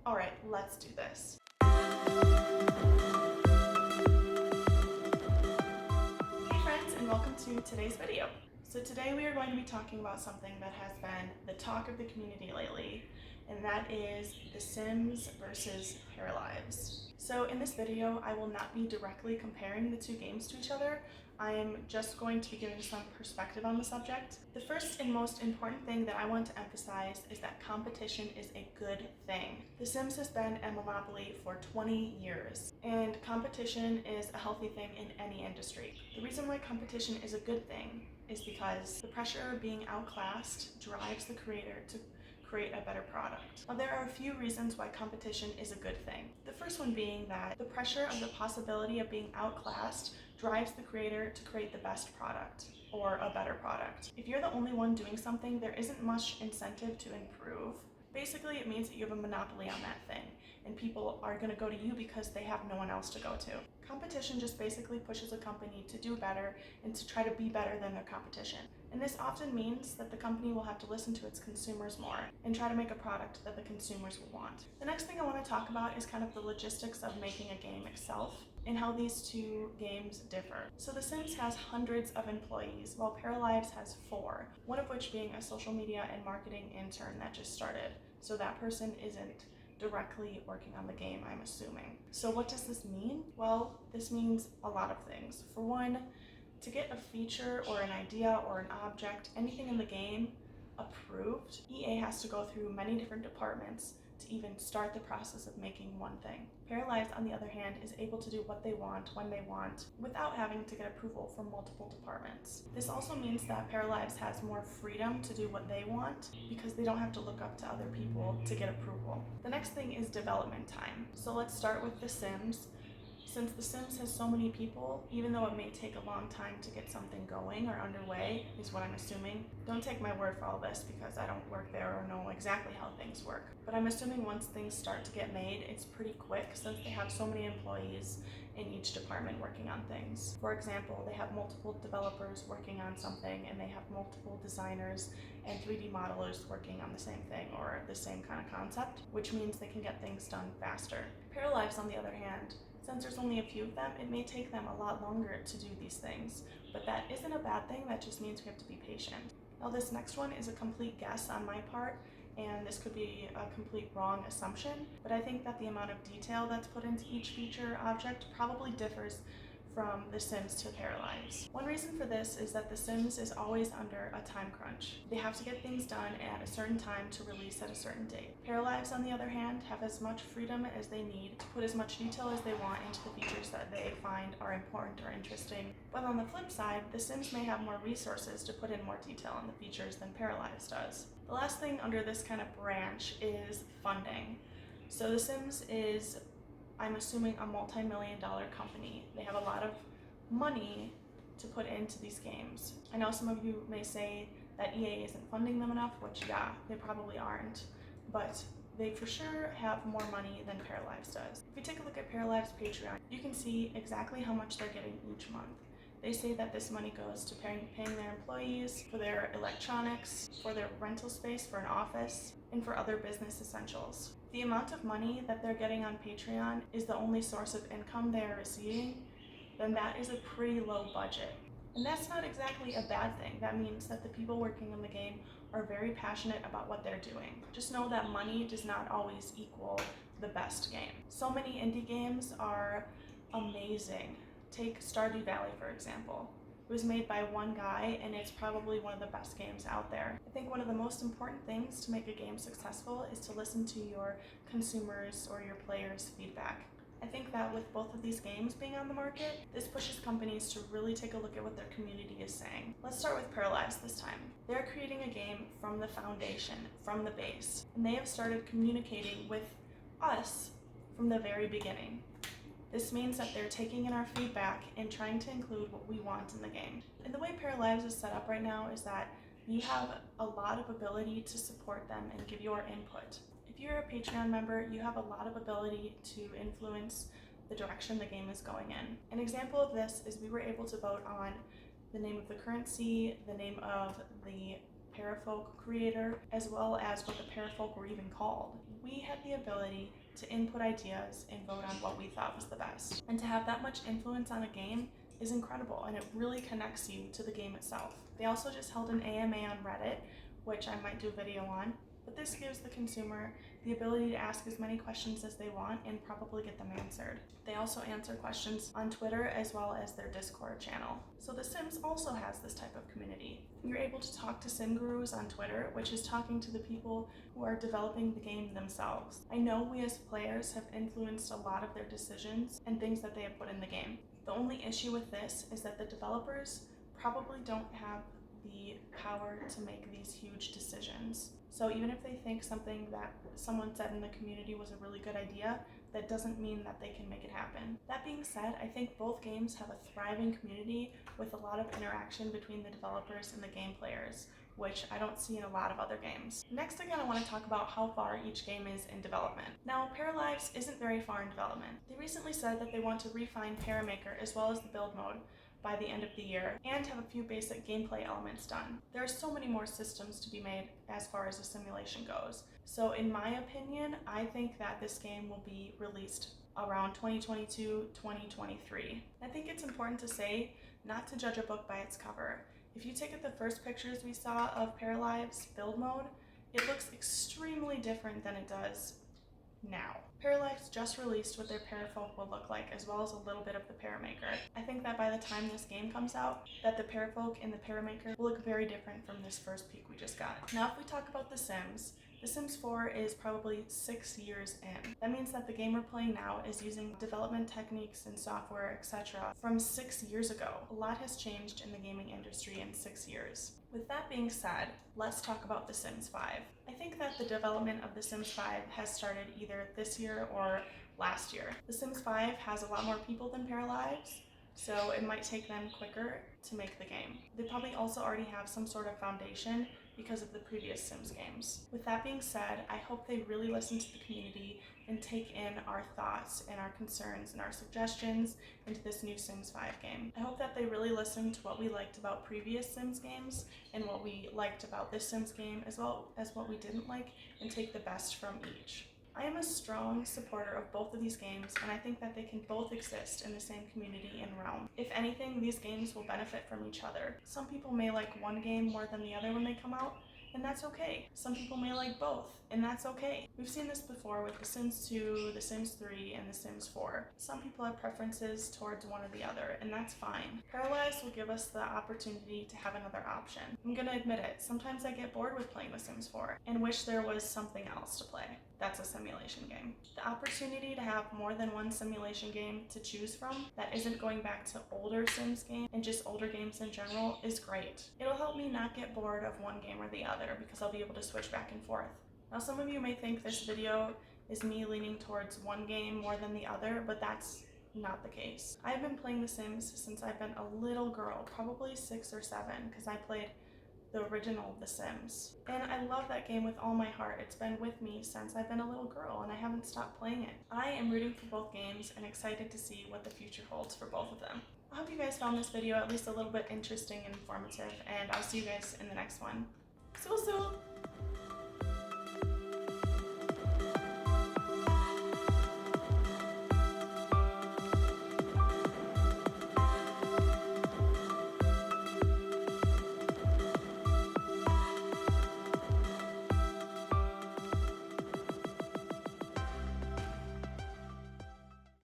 All right, let's do this. Hey friends, and welcome to today's video. So today we are going to be talking about something that has been the talk of the community lately, and that is The Sims versus Paralives. So in this video, I will not be directly comparing the two games to each other. I am just going to be giving some perspective on the subject. The first and most important thing that I want to emphasize is that competition is a good thing. The Sims has been a monopoly for 20 years, and competition is a healthy thing in any industry. The reason why competition is a good thing is because the pressure of being outclassed drives the creator to create a better product. Now, there are a few reasons why competition is a good thing. The first one being that the pressure of the possibility of being outclassed drives the creator to create the best product or a better product. If you're the only one doing something, there isn't much incentive to improve. Basically, it means that you have a monopoly on that thing, and people are going to go to you because they have no one else to go to. Competition just basically pushes a company to do better and to try to be better than their competition. And this often means that the company will have to listen to its consumers more and try to make a product that the consumers will want. The next thing I want to talk about is kind of the logistics of making a game itself and how these two games differ. So The Sims has hundreds of employees, while Paralives has 4, one of which being a social media and marketing intern that just started. So that person isn't directly working on the game, I'm assuming. So what does this mean? Well, this means a lot of things. For one, to get a feature or an idea or an object, anything in the game, approved, EA has to go through many different departments to even start the process of making one thing. Paralives, on the other hand, is able to do what they want, when they want, without having to get approval from multiple departments. This also means that Paralives has more freedom to do what they want because they don't have to look up to other people to get approval. The next thing is development time. So let's start with The Sims. Since The Sims has so many people, even though it may take a long time to get something going or underway, is what I'm assuming. Don't take my word for all this because I don't work there or know exactly how things work. But I'm assuming once things start to get made, it's pretty quick since they have so many employees in each department working on things. For example, they have multiple developers working on something, and they have multiple designers and 3D modelers working on the same thing or the same kind of concept, which means they can get things done faster. Paralives, on the other hand, since there's only a few of them, it may take them a lot longer to do these things, but that isn't a bad thing, that just means we have to be patient. Now, this next one is a complete guess on my part, and this could be a complete wrong assumption, but I think that the amount of detail that's put into each feature object probably differs from The Sims to Paralives. One reason for this is that The Sims is always under a time crunch. They have to get things done at a certain time to release at a certain date. Paralives, on the other hand, have as much freedom as they need to put as much detail as they want into the features that they find are important or interesting. But on the flip side, The Sims may have more resources to put in more detail in the features than Paralives does. The last thing under this kind of branch is funding. So The Sims is, I'm assuming, a multi-million-dollar company. They have a lot of money to put into these games. I know some of you may say that EA isn't funding them enough, which yeah, they probably aren't, but they for sure have more money than Paralives does. If you take a look at Paralives' Patreon, you can see exactly how much they're getting each month. They say that this money goes to paying their employees, for their electronics, for their rental space for an office, and for other business essentials. The amount of money that they're getting on Patreon is the only source of income they are receiving, then that is a pretty low budget. And that's not exactly a bad thing. That means that the people working in the game are very passionate about what they're doing. Just know that money does not always equal the best game. So many indie games are amazing. Take Stardew Valley, for example. It was made by one guy, and it's probably one of the best games out there. I think one of the most important things to make a game successful is to listen to your consumers or your players' feedback. I think that with both of these games being on the market, this pushes companies to really take a look at what their community is saying. Let's start with Paralives this time. They're creating a game from the foundation, from the base, and they have started communicating with us from the very beginning. This means that they're taking in our feedback and trying to include what we want in the game. And the way Paralives is set up right now is that you have a lot of ability to support them and give your input. If you're a Patreon member, you have a lot of ability to influence the direction the game is going in. An example of this is we were able to vote on the name of the currency, the name of the Parafolk creator, as well as what the Parafolk were even called. we had the ability to input ideas and vote on what we thought was the best. And to have that much influence on a game is incredible, and it really connects you to the game itself. They also just held an AMA on Reddit, which I might do a video on, but this gives the consumer the ability to ask as many questions as they want and probably get them answered. They also answer questions on Twitter as well as their Discord channel. So The Sims also has this type of community. You're able to talk to sim gurus on Twitter, which is talking to the people who are developing the game themselves. I know we as players have influenced a lot of their decisions and things that they have put in the game. The only issue with this is that the developers probably don't have the power to make these huge decisions. So even if they think something that someone said in the community was a really good idea, that doesn't mean that they can make it happen. That being said, I think both games have a thriving community with a lot of interaction between the developers and the game players, which I don't see in a lot of other games. Next, again, I want to talk about how far each game is in development. Now, Paralives isn't very far in development. They recently said that they want to refine Paramaker as well as the build mode by the end of the year and have a few basic gameplay elements done. There are so many more systems to be made as far as the simulation goes. So in my opinion, I think that this game will be released around 2022, 2023. I think it's important to say not to judge a book by its cover. If you take the first pictures we saw of Paralives build mode, it looks extremely different than it does now. Paralives just released what their Parafolk will look like, as well as a little bit of the Paramaker. I think that by the time this game comes out, that the Parafolk and the Paramaker will look very different from this first peek we just got. Now if we talk about The Sims 4 is probably 6 years in. That means that the game we're playing now is using development techniques and software, etc. from 6 years ago. A lot has changed in the gaming industry in 6 years. With that being said, let's talk about The Sims 5. I think that the development of The Sims 5 has started either this year or last year. The Sims 5 has a lot more people than Paralives, so it might take them quicker to make the game. They probably also already have some sort of foundation because of the previous Sims games. With that being said, I hope they really listen to the community and take in our thoughts and our concerns and our suggestions into this new Sims 5 game. I hope that they really listen to what we liked about previous Sims games and what we liked about this Sims game, as well as what we didn't like, and take the best from each. I am a strong supporter of both of these games, and I think that they can both exist in the same community and realm. If anything, these games will benefit from each other. Some people may like one game more than the other when they come out, and that's okay. Some people may like both, and that's okay. We've seen this before with The Sims 2, The Sims 3, and The Sims 4. Some people have preferences towards one or the other, and that's fine. Paralives will give us the opportunity to have another option. I'm gonna admit it, sometimes I get bored with playing The Sims 4 and wish there was something else to play. That's a simulation game. The opportunity to have more than one simulation game to choose from that isn't going back to older Sims games and just older games in general is great. It'll help me not get bored of one game or the other because I'll be able to switch back and forth. Now some of you may think this video is me leaning towards one game more than the other, but that's not the case. I've been playing The Sims since I've been a little girl, probably 6 or 7, because I played the original The Sims. And I love that game with all my heart. It's been with me since I've been a little girl and I haven't stopped playing it. I am rooting for both games and excited to see what the future holds for both of them. I hope you guys found this video at least a little bit interesting and informative, and I'll see you guys in the next one. So.